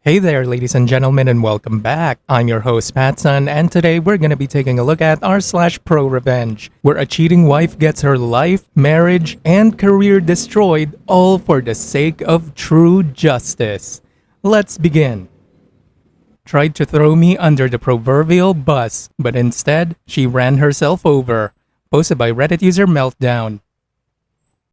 Hey there, ladies and gentlemen, and welcome back. I'm your host, PattSun, and today we're gonna be taking a look at r/ProRevenge, where a cheating wife gets her life, marriage, and career destroyed, all for the sake of true justice. Let's begin. Tried to throw me under the proverbial bus, but instead, she ran herself over. Posted by Reddit user Meltdown.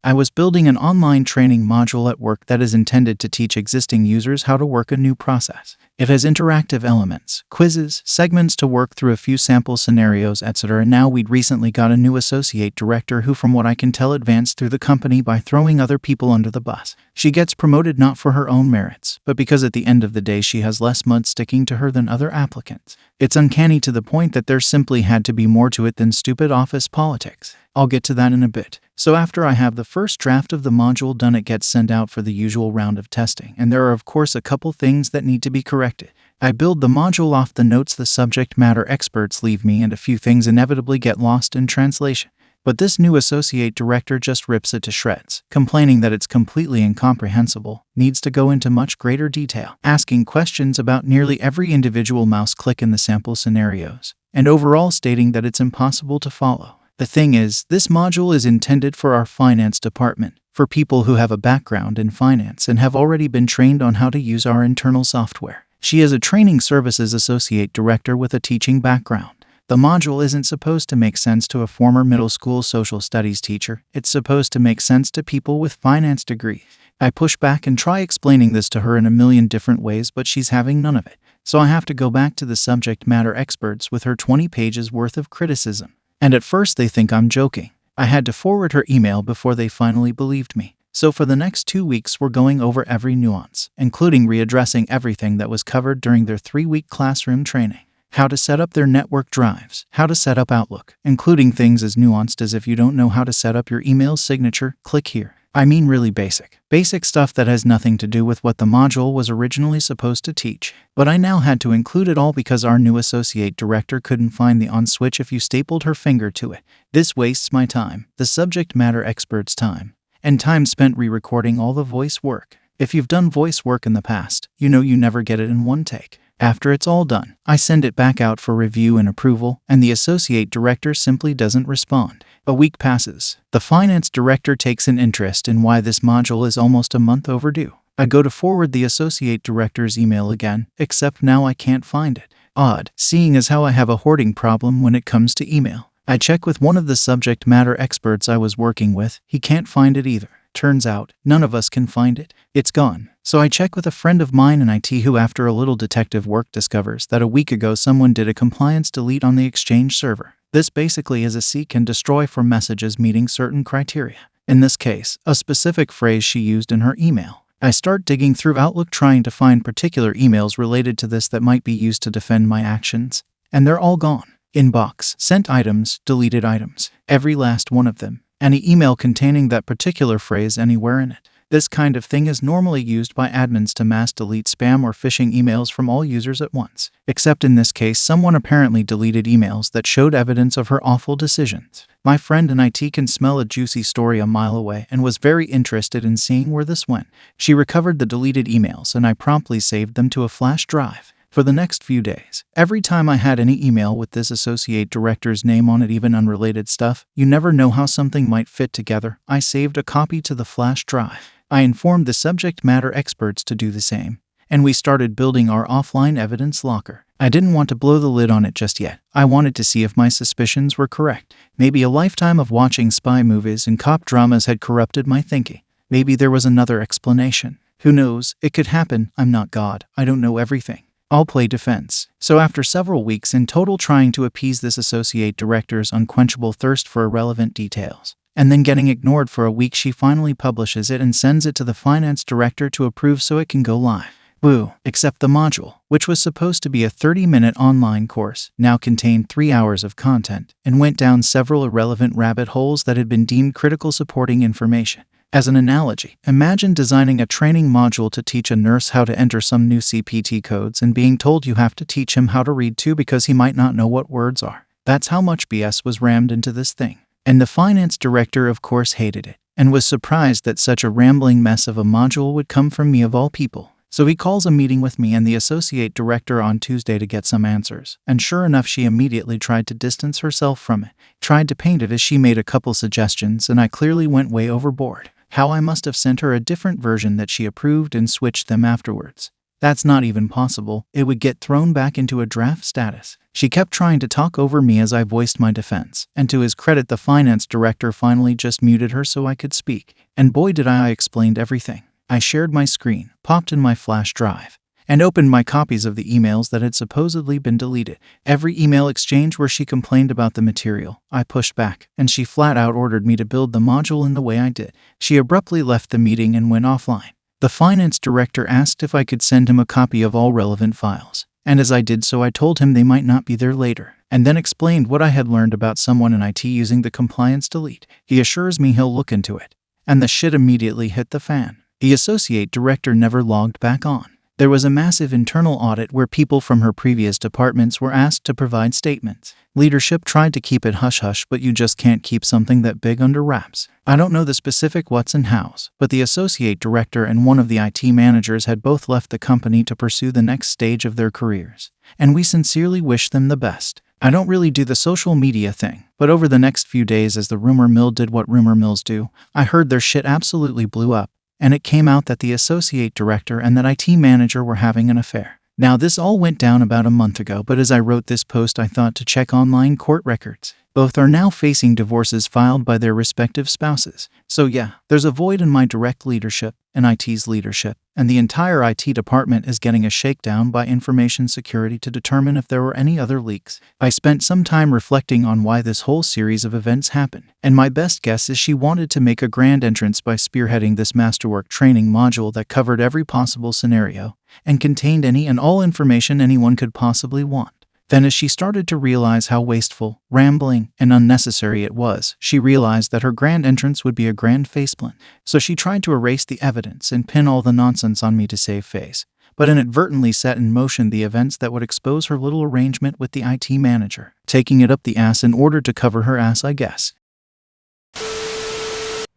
I was building an online training module at work that is intended to teach existing users how to work a new process. It has interactive elements, quizzes, segments to work through a few sample scenarios, etc. And now we'd recently got a new associate director who, from what I can tell, advanced through the company by throwing other people under the bus. She gets promoted not for her own merits, but because at the end of the day she has less mud sticking to her than other applicants. It's uncanny to the point that there simply had to be more to it than stupid office politics. I'll get to that in a bit. So after I have the first draft of the module done, it gets sent out for the usual round of testing, and there are of course a couple things that need to be corrected. I build the module off the notes the subject matter experts leave me, and a few things inevitably get lost in translation. But this new associate director just rips it to shreds, complaining that it's completely incomprehensible, needs to go into much greater detail, asking questions about nearly every individual mouse click in the sample scenarios, and overall stating that it's impossible to follow. The thing is, this module is intended for our finance department, for people who have a background in finance and have already been trained on how to use our internal software. She is a training services associate director with a teaching background. The module isn't supposed to make sense to a former middle school social studies teacher. It's supposed to make sense to people with finance degrees. I push back and try explaining this to her in a million different ways, but she's having none of it. So I have to go back to the subject matter experts with her 20 pages worth of criticism. And at first they think I'm joking. I had to forward her email before they finally believed me. So for the next 2 weeks we're going over every nuance, including readdressing everything that was covered during their 3-week classroom training. How to set up their network drives, how to set up Outlook, including things as nuanced as if you don't know how to set up your email signature, click here. I mean really basic stuff that has nothing to do with what the module was originally supposed to teach. But I now had to include it all because our new associate director couldn't find the on switch if you stapled her finger to it. This wastes my time, the subject matter expert's time, and time spent re-recording all the voice work. If you've done voice work in the past, you know you never get it in one take. After it's all done, I send it back out for review and approval, and the associate director simply doesn't respond. A week passes. The finance director takes an interest in why this module is almost a month overdue. I go to forward the associate director's email again, except now I can't find it. Odd, seeing as how I have a hoarding problem when it comes to email. I check with one of the subject matter experts I was working with. He can't find it either. Turns out, none of us can find it. It's gone. So I check with a friend of mine in IT who, after a little detective work, discovers that a week ago someone did a compliance delete on the Exchange server. This basically is a seek and destroy for messages meeting certain criteria. In this case, a specific phrase she used in her email. I start digging through Outlook trying to find particular emails related to this that might be used to defend my actions. And they're all gone. Inbox, sent items, deleted items. Every last one of them. Any email containing that particular phrase anywhere in it. This kind of thing is normally used by admins to mass delete spam or phishing emails from all users at once. Except in this case, someone apparently deleted emails that showed evidence of her awful decisions. My friend in IT can smell a juicy story a mile away and was very interested in seeing where this went. She recovered the deleted emails and I promptly saved them to a flash drive. For the next few days, every time I had any email with this associate director's name on it, even unrelated stuff, you never know how something might fit together, I saved a copy to the flash drive. I informed the subject matter experts to do the same, and we started building our offline evidence locker. I didn't want to blow the lid on it just yet. I wanted to see if my suspicions were correct. Maybe a lifetime of watching spy movies and cop dramas had corrupted my thinking. Maybe there was another explanation. Who knows? It could happen. I'm not God. I don't know everything. I'll play defense. So after several weeks in total trying to appease this associate director's unquenchable thirst for irrelevant details, and then getting ignored for a week, she finally publishes it and sends it to the finance director to approve so it can go live. Woo! Except the module, which was supposed to be a 30-minute online course, now contained 3 hours of content, and went down several irrelevant rabbit holes that had been deemed critical supporting information. As an analogy, imagine designing a training module to teach a nurse how to enter some new CPT codes and being told you have to teach him how to read too because he might not know what words are. That's how much BS was rammed into this thing. And the finance director of course hated it, and was surprised that such a rambling mess of a module would come from me of all people. So he calls a meeting with me and the associate director on Tuesday to get some answers. And sure enough, she immediately tried to distance herself from it, tried to paint it as she made a couple suggestions, and I clearly went way overboard. How I must have sent her a different version that she approved and switched them afterwards. That's not even possible. It would get thrown back into a draft status. She kept trying to talk over me as I voiced my defense, and to his credit, the finance director finally just muted her so I could speak. And boy did I explained everything. I shared my screen, popped in my flash drive, and opened my copies of the emails that had supposedly been deleted. Every email exchange where she complained about the material, I pushed back, and she flat out ordered me to build the module in the way I did. She abruptly left the meeting and went offline. The finance director asked if I could send him a copy of all relevant files, and as I did so I told him they might not be there later, and then explained what I had learned about someone in IT using the compliance delete. He assures me he'll look into it, and the shit immediately hit the fan. The associate director never logged back on. There was a massive internal audit where people from her previous departments were asked to provide statements. Leadership tried to keep it hush-hush, but you just can't keep something that big under wraps. I don't know the specific what's and hows, but the associate director and one of the IT managers had both left the company to pursue the next stage of their careers, and we sincerely wish them the best. I don't really do the social media thing, but over the next few days, as the rumor mill did what rumor mills do, I heard their shit absolutely blew up. And it came out that the associate director and that IT manager were having an affair. Now, this all went down about a month ago, but as I wrote this post, I thought to check online court records. Both are now facing divorces filed by their respective spouses. So yeah, there's a void in my direct leadership and IT's leadership, and the entire IT department is getting a shakedown by information security to determine if there were any other leaks. I spent some time reflecting on why this whole series of events happened, and my best guess is she wanted to make a grand entrance by spearheading this masterwork training module that covered every possible scenario and contained any and all information anyone could possibly want. Then, as she started to realize how wasteful, rambling, and unnecessary it was, she realized that her grand entrance would be a grand faceplant. So she tried to erase the evidence and pin all the nonsense on me to save face, but inadvertently set in motion the events that would expose her little arrangement with the IT manager, taking it up the ass in order to cover her ass, I guess.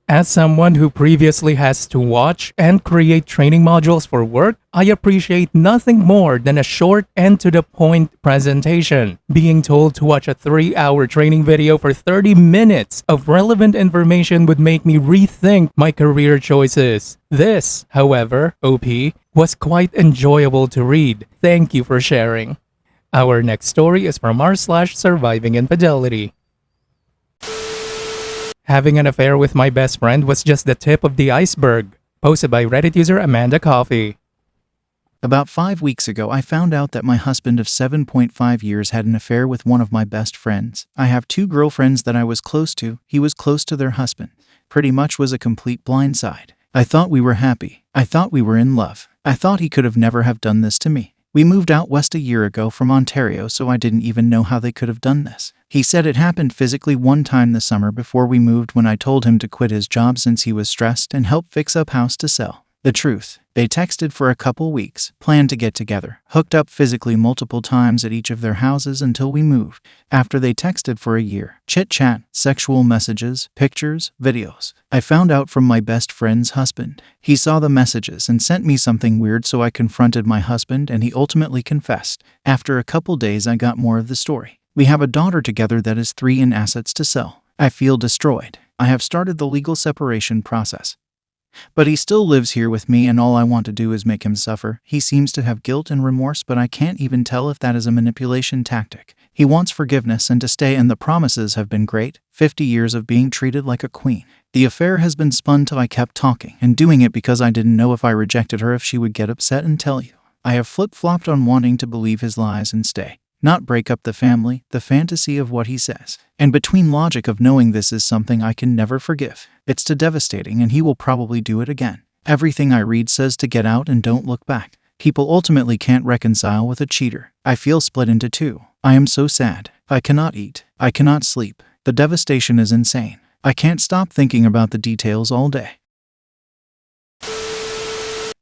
As someone who previously has to watch and create training modules for work, I appreciate nothing more than a short and to-the-point presentation. Being told to watch a 3-hour training video for 30 minutes of relevant information would make me rethink my career choices. This, however, OP, was quite enjoyable to read. Thank you for sharing. Our next story is from r/SurvivingInfidelity. Having an affair with my best friend was just the tip of the iceberg. Posted by Reddit user Amanda Coffee. About 5 weeks ago, I found out that my husband of 7.5 years had an affair with one of my best friends. I have 2 girlfriends that I was close to. He was close to their husband. Pretty much was a complete blindside. I thought we were happy. I thought we were in love. I thought he could have never have done this to me. We moved out west a year ago from Ontario, so I didn't even know how they could have done this. He said it happened physically one time this summer before we moved, when I told him to quit his job since he was stressed and help fix up house to sell. The truth, they texted for a couple weeks, planned to get together, hooked up physically multiple times at each of their houses until we moved. After they texted for a year, chit-chat, sexual messages, pictures, videos. I found out from my best friend's husband. He saw the messages and sent me something weird, so I confronted my husband and he ultimately confessed. After a couple days, I got more of the story. We have a daughter together that is 3 in assets to sell. I feel destroyed. I have started the legal separation process. But he still lives here with me, and all I want to do is make him suffer. He seems to have guilt and remorse, but I can't even tell if that is a manipulation tactic. He wants forgiveness and to stay, and the promises have been great. 50 years of being treated like a queen. The affair has been spun till I kept talking and doing it because I didn't know if I rejected her if she would get upset and tell you. I have flip-flopped on wanting to believe his lies and stay. Not break up the family, the fantasy of what he says. And between logic of knowing this is something I can never forgive. It's too devastating, and he will probably do it again. Everything I read says to get out and don't look back. People ultimately can't reconcile with a cheater. I feel split into 2. I am so sad. I cannot eat. I cannot sleep. The devastation is insane. I can't stop thinking about the details all day.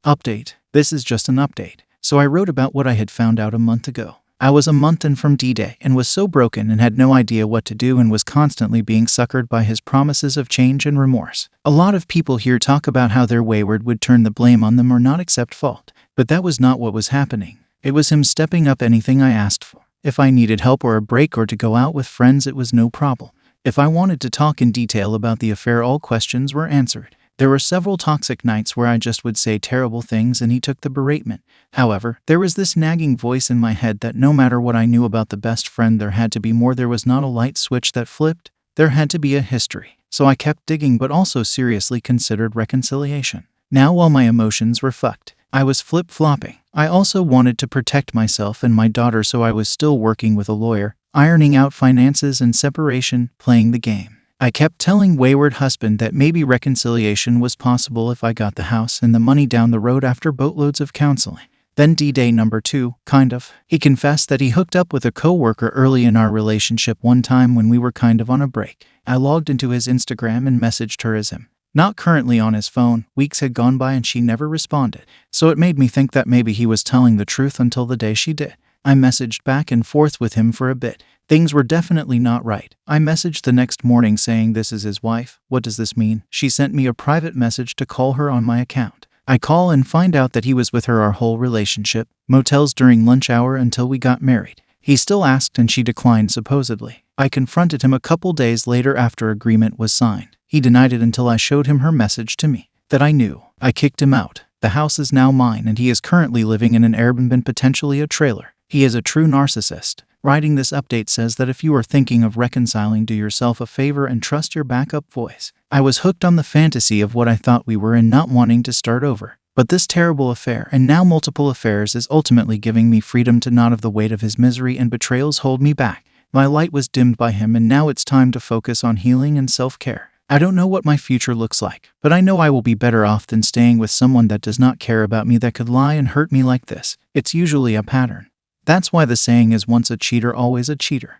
Update. This is just an update. So I wrote about what I had found out a month ago. I was a month in from D-Day and was so broken and had no idea what to do and was constantly being suckered by his promises of change and remorse. A lot of people here talk about how they're wayward, would turn the blame on them or not accept fault. But that was not what was happening. It was him stepping up anything I asked for. If I needed help or a break or to go out with friends, it was no problem. If I wanted to talk in detail about the affair, all questions were answered. There were several toxic nights where I just would say terrible things and he took the beratement. However, there was this nagging voice in my head that no matter what I knew about the best friend, there had to be more. There was not a light switch that flipped. There had to be a history. So I kept digging, but also seriously considered reconciliation. Now, while my emotions were fucked, I was flip-flopping. I also wanted to protect myself and my daughter, so I was still working with a lawyer, ironing out finances and separation, playing the game. I kept telling wayward husband that maybe reconciliation was possible if I got the house and the money down the road after boatloads of counseling. Then D-Day number 2, kind of. He confessed that he hooked up with a coworker early in our relationship one time when we were kind of on a break. I logged into his Instagram and messaged her as him. Not currently on his phone. Weeks had gone by and she never responded. So it made me think that maybe he was telling the truth until the day she did. I messaged back and forth with him for a bit. Things were definitely not right. I messaged the next morning saying, "This is his wife. What does this mean?" She sent me a private message to call her on my account. I call and find out that he was with her our whole relationship, motels during lunch hour until we got married. He still asked and she declined supposedly. I confronted him a couple days later after agreement was signed. He denied it until I showed him her message to me. That I knew. I kicked him out. The house is now mine and he is currently living in an Airbnb, potentially a trailer. He is a true narcissist. Writing this update says that if you are thinking of reconciling, do yourself a favor and trust your backup voice. I was hooked on the fantasy of what I thought we were and not wanting to start over. But this terrible affair, and now multiple affairs, is ultimately giving me freedom to not have the weight of his misery and betrayals hold me back. My light was dimmed by him and now it's time to focus on healing and self-care. I don't know what my future looks like, but I know I will be better off than staying with someone that does not care about me, that could lie and hurt me like this. It's usually a pattern. That's why the saying is, once a cheater, always a cheater.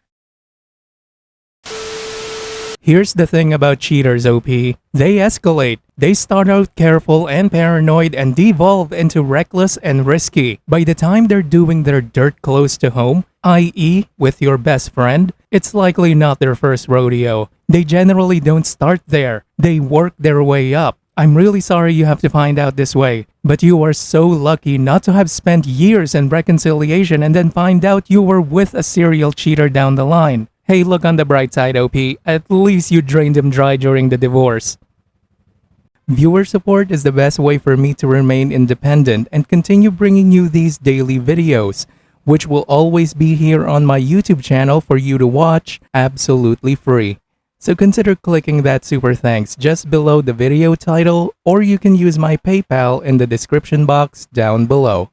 Here's the thing about cheaters, OP. They escalate. They start out careful and paranoid and devolve into reckless and risky. By the time they're doing their dirt close to home, i.e. with your best friend, it's likely not their first rodeo. They generally don't start there. They work their way up. I'm really sorry you have to find out this way, but you are so lucky not to have spent years in reconciliation and then find out you were with a serial cheater down the line. Hey, look on the bright side, OP. At least you drained him dry during the divorce. Viewer support is the best way for me to remain independent and continue bringing you these daily videos, which will always be here on my YouTube channel for you to watch absolutely free. So consider clicking that super thanks just below the video title, or you can use my PayPal in the description box down below.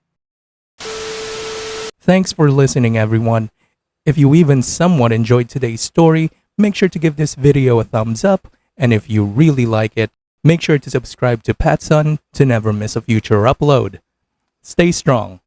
Thanks for listening, everyone. If you even somewhat enjoyed today's story, make sure to give this video a thumbs up, and if you really like it, make sure to subscribe to PattSun to never miss a future upload. Stay strong.